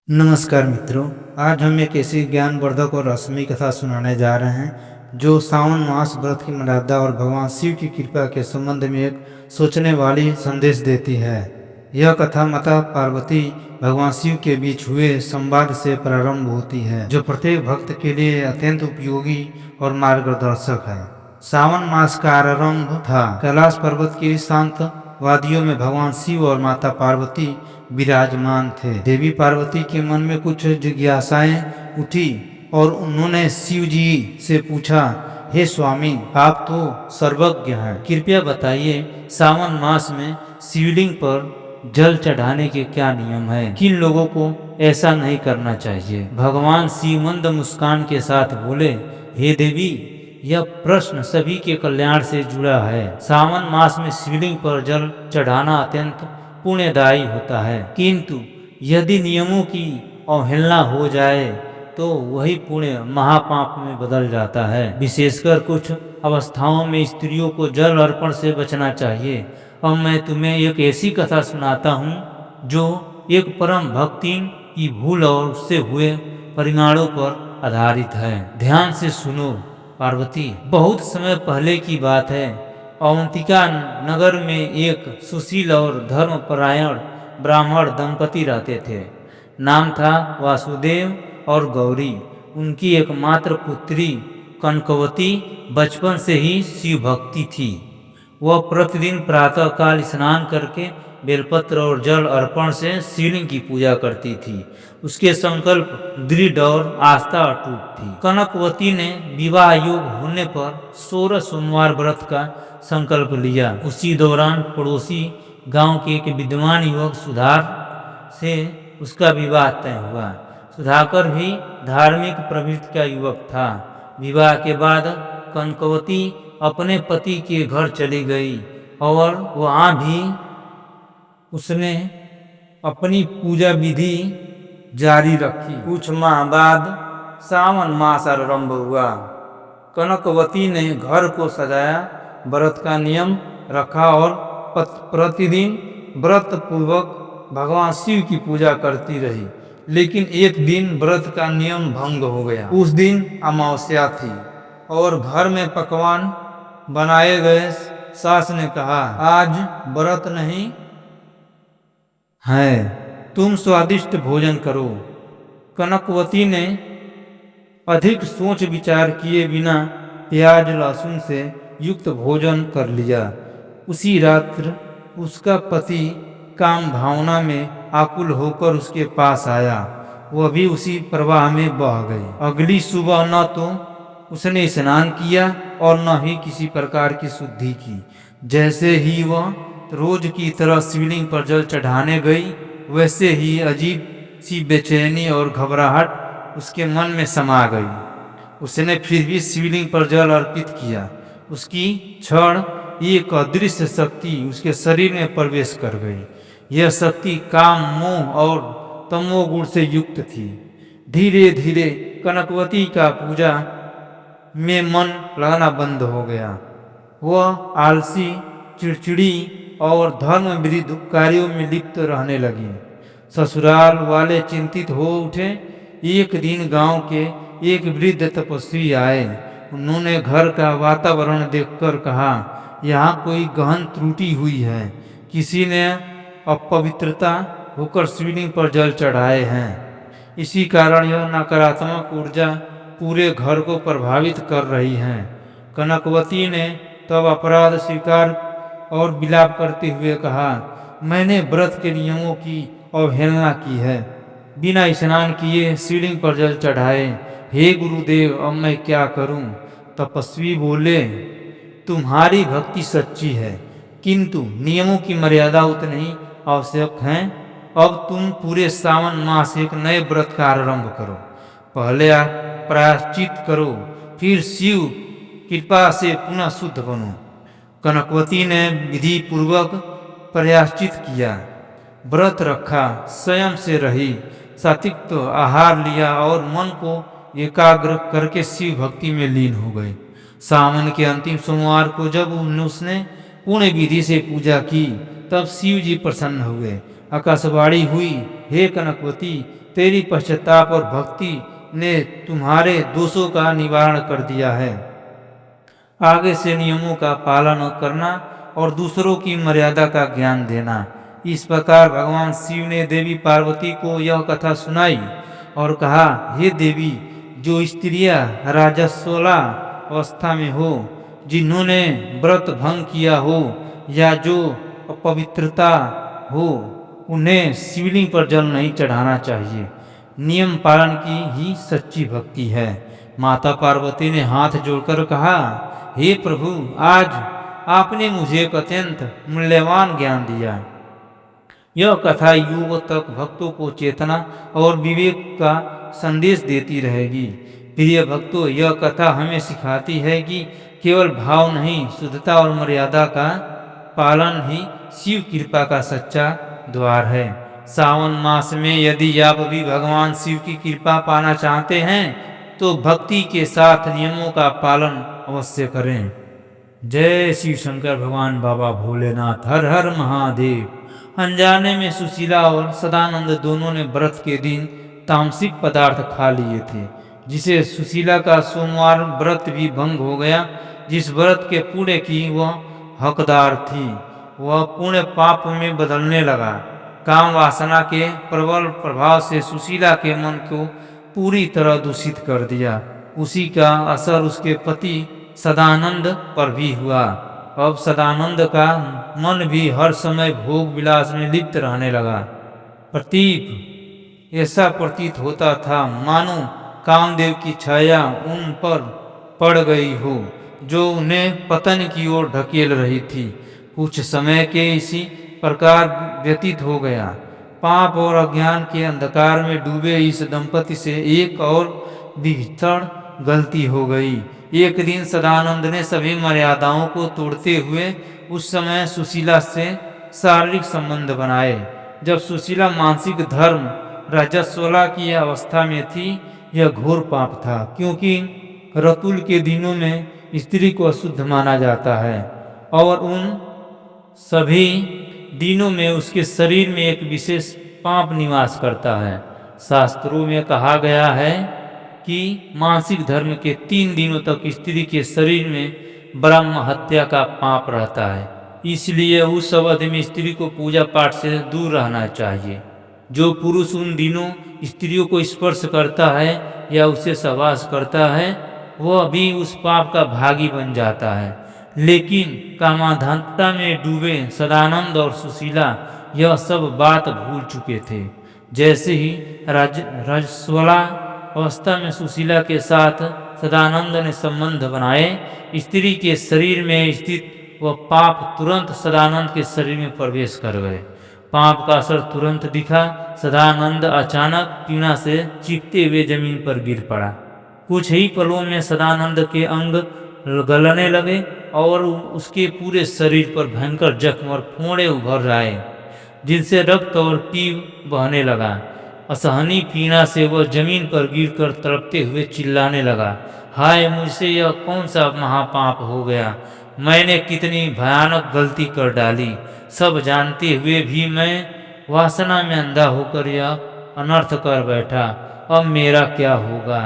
नमस्कार मित्रों, आज हम एक ऐसी ज्ञानवर्धक और रसमयी कथा सुनाने जा रहे हैं जो सावन मास व्रत की मर्यादा और भगवान शिव की कृपा के संबंध में एक सोचने वाली संदेश देती है। यह कथा माता पार्वती भगवान शिव के बीच हुए संवाद से प्रारंभ होती है, जो प्रत्येक भक्त के लिए अत्यंत उपयोगी और मार्गदर्शक है। सावन मास का आरंभ था। कैलाश पर्वत की शांत वादियों में भगवान शिव और माता पार्वती विराजमान थे। देवी पार्वती के मन में कुछ जिज्ञासाएं उठी और उन्होंने शिव जी से पूछा, हे स्वामी, आप तो सर्वज्ञ हैं, कृपया बताइए सावन मास में शिवलिंग पर जल चढ़ाने के क्या नियम है? किन लोगों को ऐसा नहीं करना चाहिए? भगवान शिव मंद मुस्कान के साथ बोले, हे देवी, यह प्रश्न सभी के कल्याण से जुड़ा है। सावन मास में शिवलिंग पर जल चढ़ाना अत्यंत पुण्यदायी होता है, किंतु यदि नियमों की अवहेलना हो जाए तो वही पुण्य महापाप में बदल जाता है। विशेषकर कुछ अवस्थाओं में स्त्रियों को जल अर्पण से बचना चाहिए। अब मैं तुम्हें एक ऐसी कथा सुनाता हूँ जो एक परम भक्ति की भूल और उससे हुए परिणामों पर आधारित है। ध्यान से सुनो। पार्वती, बहुत समय पहले की बात है। अवंतिका नगर में एक सुशील और धर्मपरायण ब्राह्मण दंपति रहते थे। नाम था वासुदेव और गौरी। उनकी एकमात्र पुत्री कनकवती बचपन से ही शिव भक्ति थी। वह प्रतिदिन प्रातःकाल स्नान करके बेलपत्र और जल अर्पण से शिवलिंग की पूजा करती थी। उसके संकल्प दृढ़ और आस्था अटूट थी। कनकवती ने विवाह योग होने पर 16 सोमवार व्रत का संकल्प लिया। उसी दौरान पड़ोसी गांव के एक विद्वान युवक सुधार से उसका विवाह तय हुआ। सुधाकर भी धार्मिक प्रवृत्ति का युवक था। विवाह के बाद कनकवती अपने पति के घर चली गई और वहां भी उसने अपनी पूजा विधि जारी रखी। कुछ माह बाद सावन मास आरंभ हुआ। कनकवती ने घर को सजाया, व्रत का नियम रखा और प्रतिदिन व्रत पूर्वक भगवान शिव की पूजा करती रही। लेकिन एक दिन व्रत का नियम भंग हो गया। उस दिन अमावस्या थी और घर में पकवान बनाए गए। सास ने कहा, आज व्रत नहीं है, तुम स्वादिष्ट भोजन करो। कनकवती ने अधिक सोच विचार किए बिना प्याज लहसुन से युक्त भोजन कर लिया। उसी रात्र उसका पति काम भावना में आकुल होकर उसके पास आया। वह भी उसी प्रवाह में बह गई। अगली सुबह न तो उसने स्नान किया और न ही किसी प्रकार की शुद्धि की। जैसे ही वह रोज की तरह शिवलिंग पर जल चढ़ाने गई, वैसे ही अजीब सी बेचैनी और घबराहट उसके मन में समा गई। उसने फिर भी शिवलिंग पर जल अर्पित किया। उसकी क्षण एक अदृश्य शक्ति उसके शरीर में प्रवेश कर गई। यह शक्ति काम, मोह और तमोगुण से युक्त थी। धीरे धीरे कनकवती का पूजा में मन लगना बंद हो गया। वह आलसी, चिड़चिड़ी और धर्म विरुद्ध कार्यों में लिप्त रहने लगी। ससुराल वाले चिंतित हो उठे। एक दिन गांव के एक वृद्ध तपस्वी आए। उन्होंने घर का वातावरण देखकर कहा, यहाँ कोई गहन त्रुटि हुई है। किसी ने अपवित्रता होकर शिवलिंग पर जल चढ़ाए हैं। इसी कारण यह नकारात्मक ऊर्जा पूरे घर को प्रभावित कर रही है। कनकवती ने तब अपराध स्वीकार और विलाप करते हुए कहा, मैंने व्रत के नियमों की अवहेलना की है, बिना स्नान किए शिवलिंग पर जल चढ़ाए। हे गुरुदेव, अब मैं क्या करूं? तपस्वी बोले, तुम्हारी भक्ति सच्ची है, किंतु नियमों की मर्यादा उतनी ही आवश्यक है। अब तुम पूरे सावन मास एक नए व्रत का आरंभ करो। पहले प्रायश्चित करो, फिर शिव कृपा से पुनः शुद्ध बनो। कनकवती ने विधि पूर्वक प्रायश्चित किया, व्रत रखा, स्वयं से रही, सात्विक आहार लिया और मन को एकाग्र करके शिव भक्ति में लीन हो गए। सावन के अंतिम सोमवार को जब उसने पूर्ण विधि से पूजा की, तब शिव जी प्रसन्न हुए। आकाशवाणी हुई, हे कनकवती, तेरी पश्चाताप और भक्ति ने तुम्हारे दोषों का निवारण कर दिया है। आगे से नियमों का पालन करना और दूसरों की मर्यादा का ज्ञान देना। इस प्रकार भगवान शिव ने देवी पार्वती को यह कथा सुनाई और कहा, हे देवी, जो स्त्रियां राजस्वला अवस्था में हो, जिन्होंने व्रत भंग किया हो या जो अपवित्रता हो, उन्हें शिवलिंग पर जल नहीं चढ़ाना चाहिए। नियम पालन की ही सच्ची भक्ति है। माता पार्वती ने हाथ जोड़कर कहा, हे प्रभु, आज आपने मुझे एक अत्यंत मूल्यवान ज्ञान दिया। यह कथा युग तक भक्तों को चेतना और विवेक का संदेश देती रहेगी। प्रिय भक्तों, यह कथा हमें सिखाती है कि केवल भाव नहीं, शुद्धता और मर्यादा का पालन ही शिव कृपा का सच्चा द्वार है। सावन मास में यदि आप भी भगवान शिव की कृपा पाना चाहते हैं तो भक्ति के साथ नियमों का पालन अवश्य करें। जय शिव शंकर भगवान बाबा भोलेनाथ, हर हर महादेव। अनजाने में सुशीला और सदानंद दोनों ने व्रत के दिन तामसिक पदार्थ खा लिए थे, जिसे सुशीला का सोमवार व्रत भी भंग हो गया। जिस व्रत के पुण्य की वह हकदार थी, वह पुण्य पाप में बदलने लगा। काम वासना के प्रबल प्रभाव से सुशीला के मन को पूरी तरह दूषित कर दिया। उसी का असर उसके पति सदानंद पर भी हुआ। अब सदानंद का मन भी हर समय भोग विलास में लिप्त रहने लगा। प्रतीक ऐसा प्रतीत होता था मानो कामदेव की छाया उन पर पड़ गई हो, जो उन्हें पतन की ओर ढकेल रही थी। कुछ समय के इसी प्रकार व्यतीत हो गया। पाप और अज्ञान के अंधकार में डूबे इस दंपति से एक और भीषण गलती हो गई। एक दिन सदानंद ने सभी मर्यादाओं को तोड़ते हुए उस समय सुशीला से शारीरिक संबंध बनाए। जब सुशीला मानसिक धर्म रजस्वला की अवस्था में थी, यह घोर पाप था, क्योंकि रतुल के दिनों में स्त्री को अशुद्ध माना जाता है और उन सभी दिनों में उसके शरीर में एक विशेष पाप निवास करता है। शास्त्रों में कहा गया है कि मासिक धर्म के 3 दिनों तक स्त्री के शरीर में ब्रह्म हत्या का पाप रहता है। इसलिए उस अवधि में स्त्री को पूजा पाठ से दूर रहना चाहिए। जो पुरुष उन दिनों स्त्रियों को स्पर्श करता है या उससे सहवास करता है, वह भी उस पाप का भागी बन जाता है। लेकिन कामाधानता में डूबे सदानंद और सुशीला यह सब बात भूल चुके थे। जैसे ही रजस्वला अवस्था में सुशीला के साथ सदानंद ने संबंध बनाए, स्त्री के शरीर में स्थित वह पाप तुरंत सदानंद के शरीर में प्रवेश कर गए। पाप का असर तुरंत दिखा। सदानंद अचानक पीड़ा से चीखते हुए जमीन पर गिर पड़ा। कुछ ही पलों में सदानंद के अंग गलने लगे और उसके पूरे शरीर पर भयंकर जख्म और फोड़े उभर आए, जिनसे रक्त और पीव बहने लगा। असहनीय पीड़ा से वह जमीन पर गिरकर तड़पते हुए चिल्लाने लगा, हाय, मुझसे यह कौन सा महापाप हो गया। मैंने कितनी भयानक गलती कर डाली। सब जानते हुए भी मैं वासना में अंधा होकर यह अनर्थ कर बैठा। अब मेरा क्या होगा?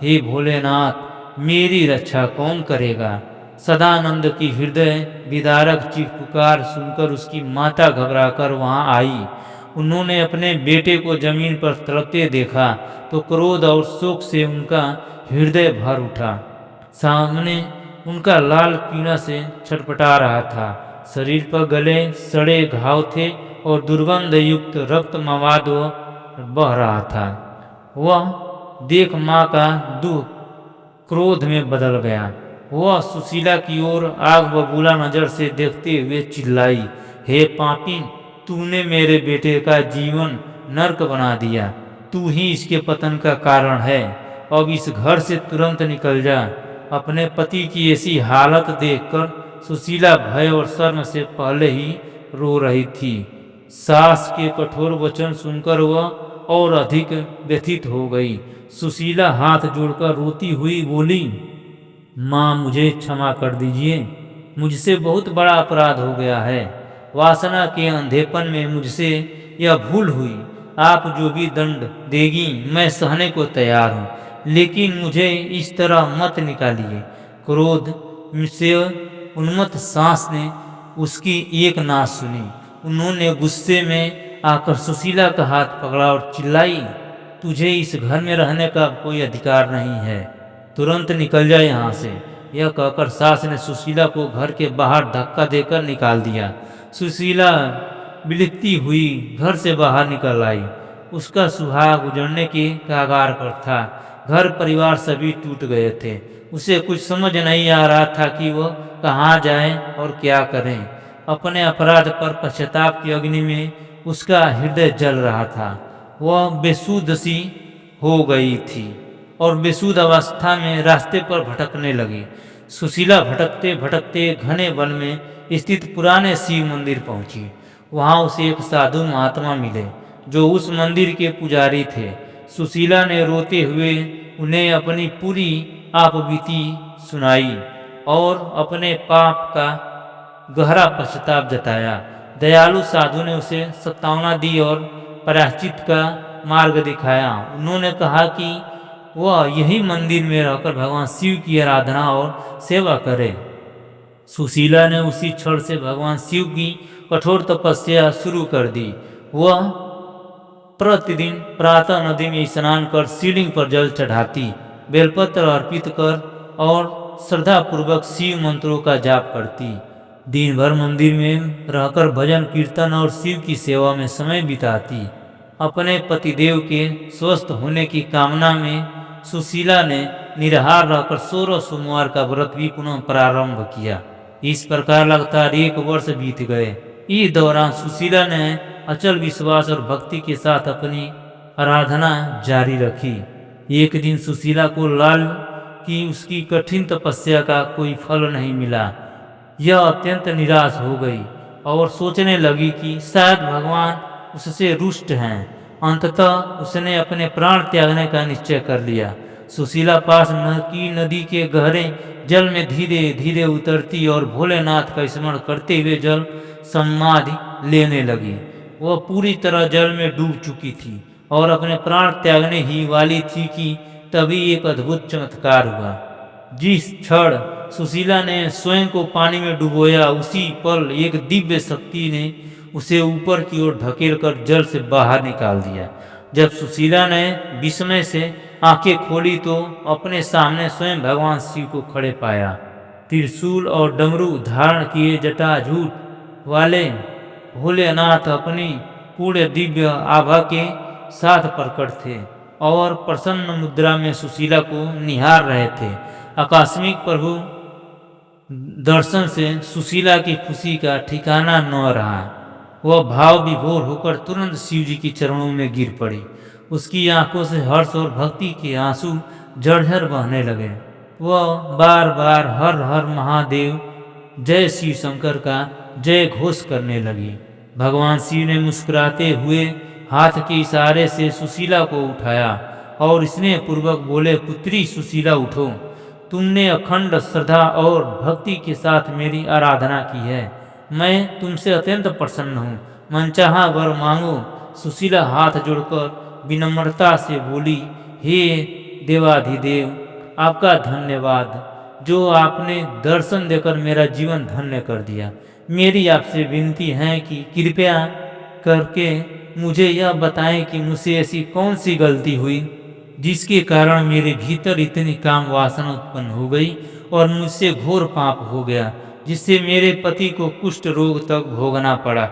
हे भोलेनाथ, मेरी रक्षा कौन करेगा? सदानंद की हृदय विदारक चीख पुकार सुनकर उसकी माता घबराकर वहां आई। उन्होंने अपने बेटे को जमीन पर तड़पते देखा तो क्रोध और शोक से उनका हृदय भर उठा। सामने उनका लाल पीड़ा से छटपटा रहा था। शरीर पर गले सड़े घाव थे और दुर्गंध युक्त रक्त मवाद बह रहा था। वह देख माँ का दुख क्रोध में बदल गया। वह सुशीला की ओर आग बबूला नजर से देखते हुए चिल्लाई, हे पापी, तूने मेरे बेटे का जीवन नर्क बना दिया। तू ही इसके पतन का कारण है। अब इस घर से तुरंत निकल जा। अपने पति की ऐसी हालत देखकर सुशीला भय और शर्म से पहले ही रो रही थी। सास के कठोर वचन सुनकर वह और अधिक व्यथित हो गई। सुशीला हाथ जोड़कर रोती हुई बोली, माँ, मुझे क्षमा कर दीजिए। मुझसे बहुत बड़ा अपराध हो गया है। वासना के अंधेपन में मुझसे यह भूल हुई। आप जो भी दंड देगी मैं सहने को तैयार हूँ, लेकिन मुझे इस तरह मत निकालिए। क्रोध से उन्मत्त सास ने उसकी एक ना सुनी। उन्होंने गुस्से में आकर सुशीला का हाथ पकड़ा और चिल्लाई, तुझे इस घर में रहने का कोई अधिकार नहीं है, तुरंत निकल जाए यहाँ से। यह कहकर सास ने सुशीला को घर के बाहर धक्का देकर निकाल दिया। सुशीला बिलखती हुई घर से बाहर निकल आई। उसका सुहाग उजड़ने के कगार पर था। घर परिवार सभी टूट गए थे। उसे कुछ समझ नहीं आ रहा था कि वह कहाँ जाए और क्या करें। अपने अपराध पर पश्चाताप की अग्नि में उसका हृदय जल रहा था। वह बेसुध सी हो गई थी और बेसुध अवस्था में रास्ते पर भटकने लगी। सुशीला भटकते भटकते घने वन में स्थित पुराने शिव मंदिर पहुंची। वहां उसे एक साधु महात्मा मिले जो उस मंदिर के पुजारी थे। सुशीला ने रोते हुए उन्हें अपनी पूरी आपबीती सुनाई और अपने पाप का गहरा पश्चाताप जताया। दयालु साधु ने उसे सत्तावना दी और प्रायश्चित का मार्ग दिखाया। उन्होंने कहा कि वह यही मंदिर में रहकर भगवान शिव की आराधना और सेवा करे। सुशीला ने उसी क्षण से भगवान शिव की कठोर तपस्या शुरू कर दी। वह प्रतिदिन प्रातः नदी में स्नान कर शिवलिंग पर जल चढ़ाती, बेलपत्र अर्पित कर और श्रद्धापूर्वक शिव मंत्रों का जाप करती। दिन भर मंदिर में रहकर भजन कीर्तन और शिव की सेवा में समय बिताती। अपने पतिदेव के स्वस्थ होने की कामना में सुशीला ने निराहार रहकर 16 सोमवार का व्रत भी पुनः प्रारंभ किया। इस प्रकार लगातार 1 वर्ष बीत गए। इस दौरान सुशीला ने अचल विश्वास और भक्ति के साथ अपनी आराधना जारी रखी। एक दिन सुशीला को लाल कि उसकी कठिन तपस्या का कोई फल नहीं मिला। यह अत्यंत निराश हो गई और सोचने लगी कि शायद भगवान उससे रुष्ट हैं। अंततः उसने अपने प्राण त्यागने का निश्चय कर लिया। सुशीला पास की नदी के गहरे जल में धीरे धीरे उतरती और भोलेनाथ का स्मरण करते हुए जल समाधि लेने लगी। वह पूरी तरह जल में डूब चुकी थी और अपने प्राण त्यागने ही वाली थी कि तभी एक अद्भुत चमत्कार हुआ। जिस क्षण सुशीला ने स्वयं को पानी में डुबोया, उसी पल एक दिव्य शक्ति ने उसे ऊपर की ओर ढकेलकर जल से बाहर निकाल दिया। जब सुशीला ने विस्मय से आंखें खोली तो अपने सामने स्वयं भगवान शिव को खड़े पाया। त्रिशूल और डमरू धारण किए जटाजूट वाले भोलेनाथ अपनी पूर्ण दिव्य आभा के साथ प्रकट थे और प्रसन्न मुद्रा में सुशीला को निहार रहे थे। आकस्मिक प्रभु दर्शन से सुशीला की खुशी का ठिकाना न रहा। वह भाव विभोर होकर तुरंत शिव जी के चरणों में गिर पड़ी। उसकी आंखों से हर्ष और भक्ति के आंसू झरझर बहने लगे। वह बार बार हर हर महादेव जय शिव शंकर का जय घोष करने लगी। भगवान शिव ने मुस्कुराते हुए हाथ के इशारे से सुशीला को उठाया और स्नेह पूर्वक बोले, पुत्री सुशीला उठो, तुमने अखंड श्रद्धा और भक्ति के साथ मेरी आराधना की है। मैं तुमसे अत्यंत प्रसन्न हूँ। मनचाहा वर मांगो। सुशीला हाथ जोड़कर विनम्रता से बोली, हे देवाधिदेव, आपका धन्यवाद जो आपने दर्शन देकर मेरा जीवन धन्य कर दिया। मेरी आपसे विनती है कि कृपया करके मुझे यह बताएं कि मुझसे ऐसी कौन सी गलती हुई जिसके कारण मेरे भीतर इतनी काम वासना उत्पन्न हो गई और मुझसे घोर पाप हो गया, जिससे मेरे पति को कुष्ठ रोग तक भोगना पड़ा।